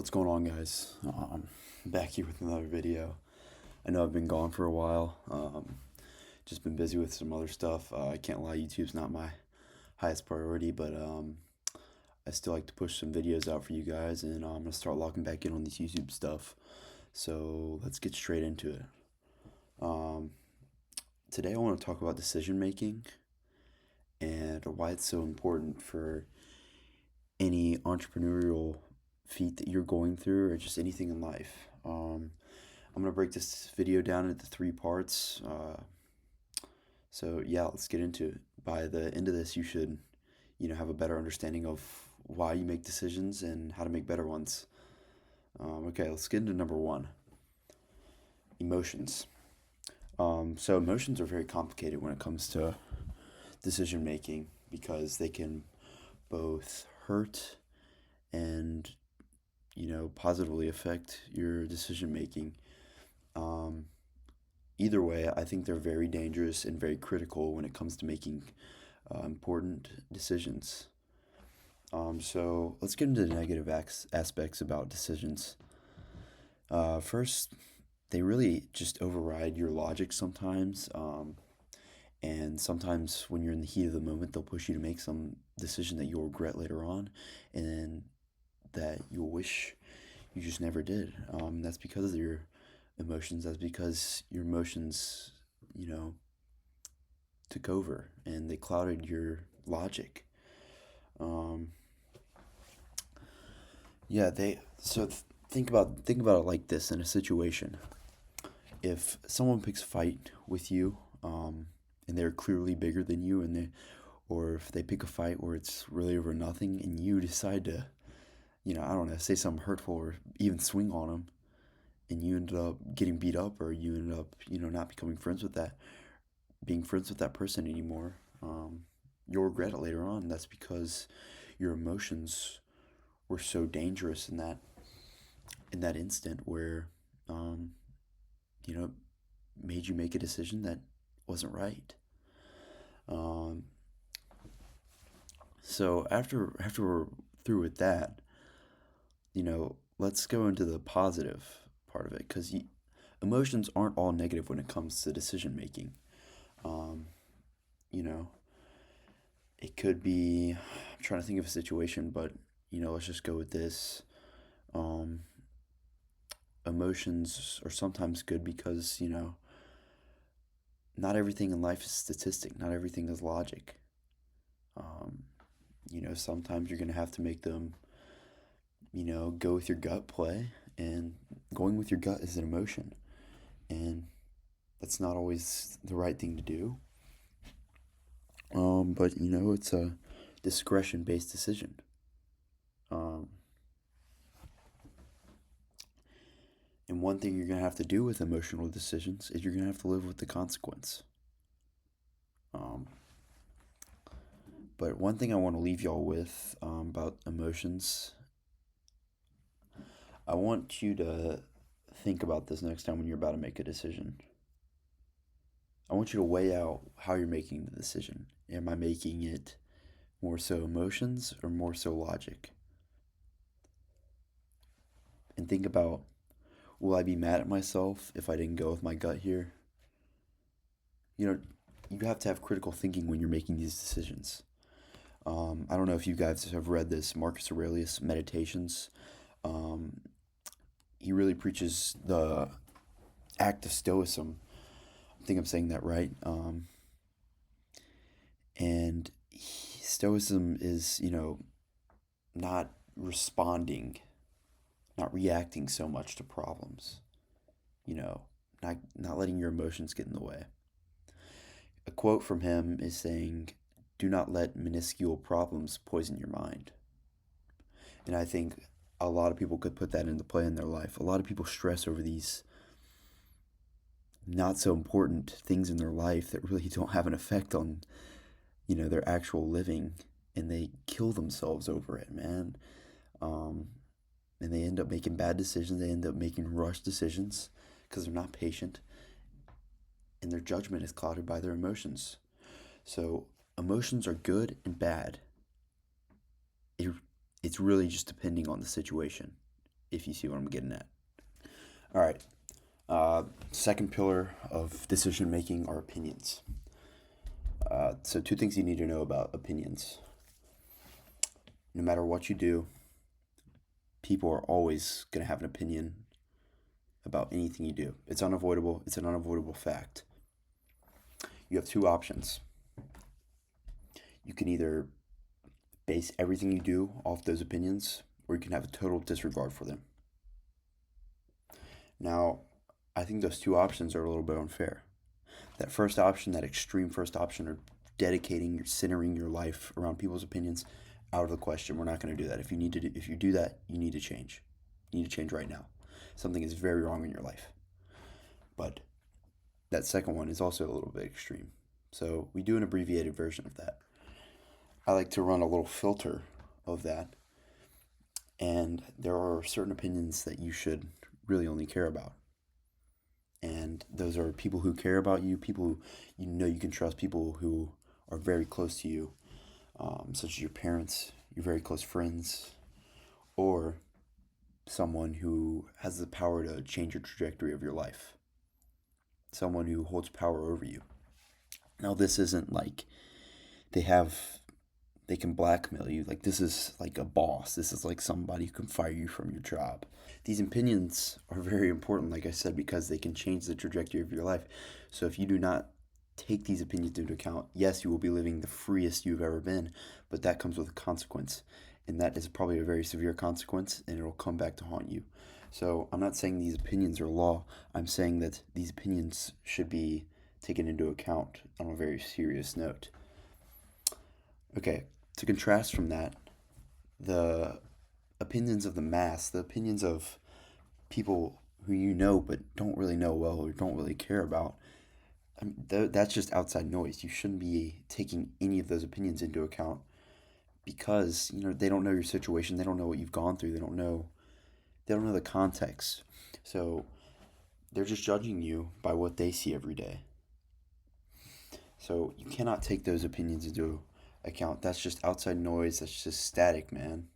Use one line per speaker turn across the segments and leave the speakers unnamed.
What's going on, guys? Back here with another video. I know I've been gone for a while. Just been busy with some other stuff. I can't lie, YouTube's not my highest priority, but I still like to push some videos out for you guys, and I'm gonna start locking back in on this YouTube stuff. So let's get straight into it. Um, Today I want to talk about decision making and why it's so important for any entrepreneurial feat that you're going through or just anything in life. I'm going to break this video down into three parts. So yeah, let's get into it. By the end of this, you should, have a better understanding of why you make decisions and how to make better ones. Okay, let's get into number one, emotions. So emotions are very complicated when it comes to decision making because they can both hurt and positively affect your decision making. Either way, I think they're very dangerous and very critical when it comes to making important decisions. So let's get into the negative aspects about decisions. First, they really just override your logic sometimes. And sometimes when you're in the heat of the moment, they'll push you to make some decision that you'll regret later on and that you'll wish you just never did. That's because of your emotions. That's because your emotions, took over and they clouded your logic. Yeah, they so think about it like this in a situation. If someone picks a fight with you, and they're clearly bigger than you, or if they pick a fight where it's really over nothing, and you decide to, I don't know, say something hurtful or even swing on them, and you ended up getting beat up, or you ended up, not being friends with that person anymore, you'll regret it later on. That's because your emotions were so dangerous in that instant where, um, you know, made you make a decision that wasn't right. Um, so after we're through with that, let's go into the positive part of it because emotions aren't all negative when it comes to decision making. Um, you know, it could be, I'm trying to think of a situation, but, let's just go with this. Um, Emotions are sometimes good because, not everything in life is statistic, not everything is logic. Um, Sometimes you're going to have to make them, go with your gut play, and going with your gut is an emotion. And that's not always the right thing to do. But it's a discretion-based decision. Um, and one thing you're gonna have to do with emotional decisions is you're gonna have to live with the consequence. Um, but one thing I want to leave y'all with about emotions, I want you to think about this next time when you're about to make a decision. I want you to weigh out how you're making the decision. Am I making it more so emotions or more so logic? And think about, will I be mad at myself if I didn't go with my gut here? You know, you have to have critical thinking when you're making these decisions. I don't know if you guys have read this Marcus Aurelius Meditations. Um, he really preaches the act of stoicism. I think I'm saying that right. And stoicism is, not responding, not reacting so much to problems. You know, not letting your emotions get in the way. A quote from him is saying, "Do not let minuscule problems poison your mind." And I think a lot of people could put that into play in their life. A lot of people stress over these not so important things in their life that really don't have an effect on, their actual living, and they kill themselves over it, man. Um, and they end up making bad decisions. They end up making rushed decisions because they're not patient, and their judgment is clouded by their emotions. So emotions are good and bad. It, it's really just depending on the situation. if you see what I'm getting at. All right. Second pillar of decision making are opinions. So two things you need to know about opinions. No matter what you do, people are always going to have an opinion about anything you do. It's unavoidable. It's an unavoidable fact. You have two options. You can either base everything you do off those opinions, or you can have a total disregard for them. Now, I think those two options are a little bit unfair. That first option, that extreme first option, or centering your life around people's opinions, out of the question. We're not going to do that. If you do that, you need to change. You need to change right now. Something is very wrong in your life. But that second one is also a little bit extreme. So we do an abbreviated version of that. I like to run a little filter of that. And there are certain opinions that you should really only care about. And those are people who care about you, people who you know you can trust, people who are very close to you, such as your parents, your very close friends, or someone who has the power to change your trajectory of your life, someone who holds power over you. Now, this isn't like they can blackmail you. Like, this is like a boss. This is like somebody who can fire you from your job. These opinions are very important, like I said, because they can change the trajectory of your life. So if you do not take these opinions into account, yes, you will be living the freest you've ever been, but that comes with a consequence. And that is probably a very severe consequence, and it'll come back to haunt you. So I'm not saying these opinions are law. I'm saying that these opinions should be taken into account on a very serious note. Okay, to contrast from that, the opinions of the mass, the opinions of people who you know but don't really know well or don't really care about, that's just outside noise. You shouldn't be taking any of those opinions into account because, they don't know your situation. They don't know what you've gone through. They don't know the context. So they're just judging you by what they see every day. So you cannot take those opinions into account. That's just outside noise. That's just static, man.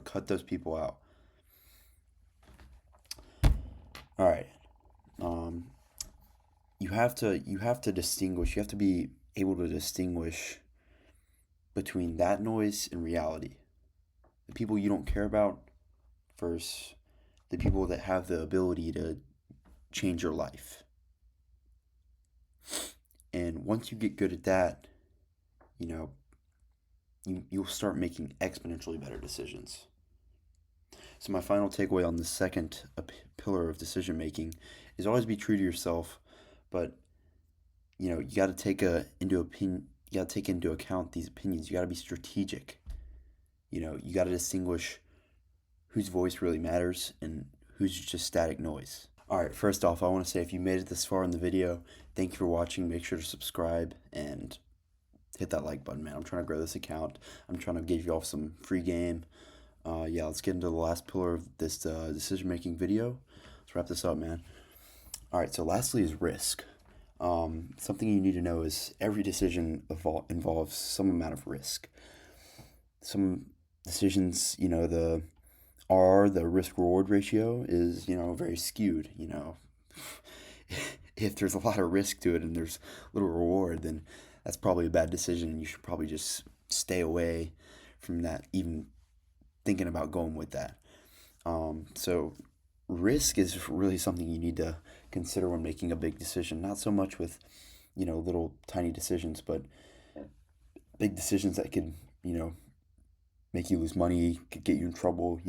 Cut those people out. All right. You have to distinguish. You have to be able to distinguish between that noise and reality. The people you don't care about versus the people that have the ability to change your life. And once you get good at that, you'll start making exponentially better decisions. So my final takeaway on the second pillar of decision making is always be true to yourself, but you got to take into account these opinions. You got to be strategic. You got to distinguish whose voice really matters and who's just static noise. All right, first off, I want to say if you made it this far in the video, thank you for watching. Make sure to subscribe and hit that like button, man. I'm trying to grow this account. I'm trying to give you all some free game. Let's get into the last pillar of this decision-making video. Let's wrap this up, man. All right, so lastly is risk. Something you need to know is every decision involves some amount of risk. Some decisions, the risk-reward ratio is, very skewed. If there's a lot of risk to it and there's little reward, then that's probably a bad decision, and you should probably just stay away from that, even thinking about going with that. So risk is really something you need to consider when making a big decision. Not so much with, little tiny decisions, but big decisions that could, make you lose money, could get you in trouble,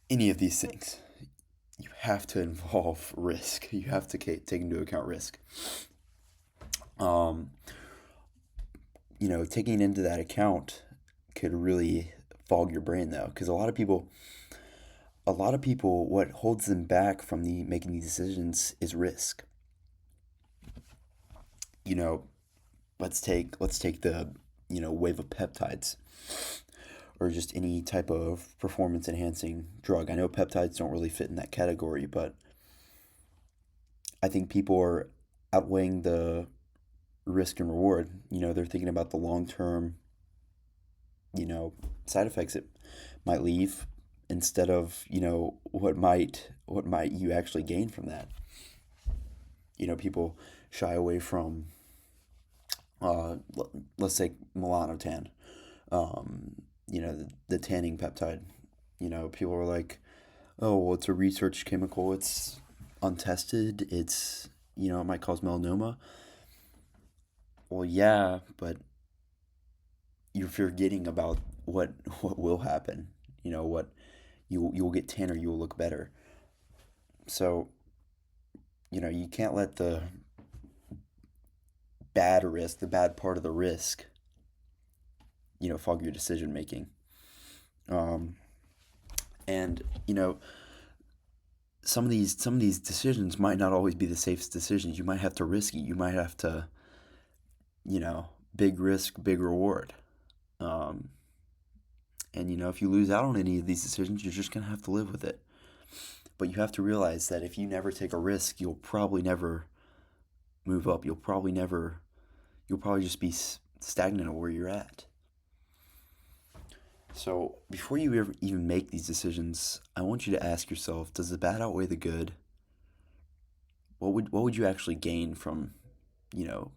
any of these things. You have to involve risk. You have to take into account risk. Taking into that account could really fog your brain, though, because a lot of people, what holds them back from making these decisions is risk. Let's take the wave of peptides, or just any type of performance enhancing drug. I know peptides don't really fit in that category, but I think people are outweighing the risk and reward. They're thinking about the long-term, side effects it might leave, instead of, what might you actually gain from that. People shy away from, let's say melanotan, the tanning peptide. People are like, oh, well, it's a research chemical. It's untested. It might cause melanoma. Well, yeah, but you're forgetting about what will happen. What you'll get tanner, you'll look better. So, you can't let the bad part of the risk, fog your decision making. Um, and some of these decisions might not always be the safest decisions. You might have to risk it. You might have to, big risk, big reward. Um, and if you lose out on any of these decisions, you're just gonna have to live with it. But you have to realize that if you never take a risk, you'll probably never move up. You'll probably just be stagnant at where you're at. So before you ever even make these decisions, I want you to ask yourself, does the bad outweigh the good? What would you actually gain from, you know,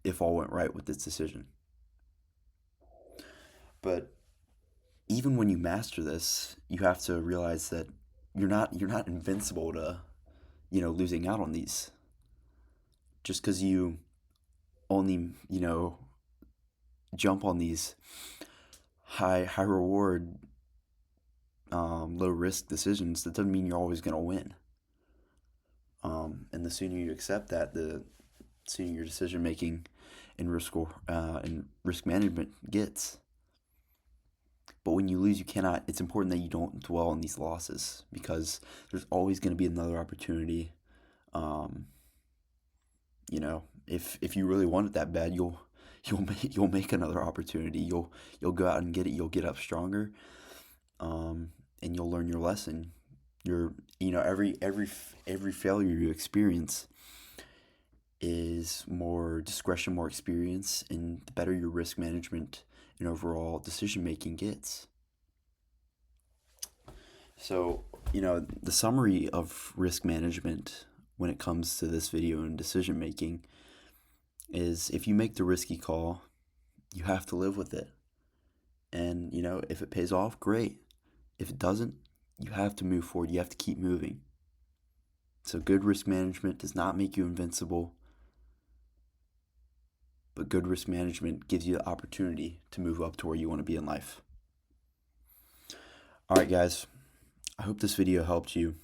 if all went right with this decision? But even when you master this, you have to realize that you're not invincible to, losing out on these. Just because you only, jump on these high reward, low risk decisions, that doesn't mean you're always going to win. And the sooner you accept that, the sooner your decision making and risk management gets. But when you lose, you cannot. It's important that you don't dwell on these losses, because there's always going to be another opportunity. Um, if you really want it that bad, you'll make another opportunity. You'll go out and get it. You'll get up stronger, and you'll learn your lesson. Every failure you experience is more discretion, more experience, and the better your risk management and overall decision making gets. So, the summary of risk management when it comes to this video and decision making is, if you make the risky call, you have to live with it. And, if it pays off, great. If it doesn't, you have to move forward. You have to keep moving. So good risk management does not make you invincible, but good risk management gives you the opportunity to move up to where you want to be in life. All right, guys. I hope this video helped you.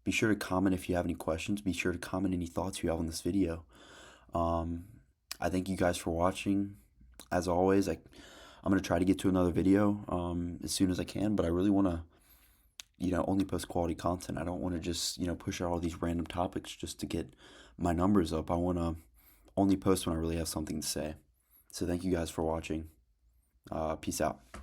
Be sure to comment if you have any questions. Be sure to comment any thoughts you have on this video. I thank you guys for watching. As always, I'm going to try to get to another video as soon as I can, but I really want to, only post quality content. I don't want to just, push out all these random topics just to get my numbers up. I want to only post when I really have something to say. So thank you guys for watching. Peace out.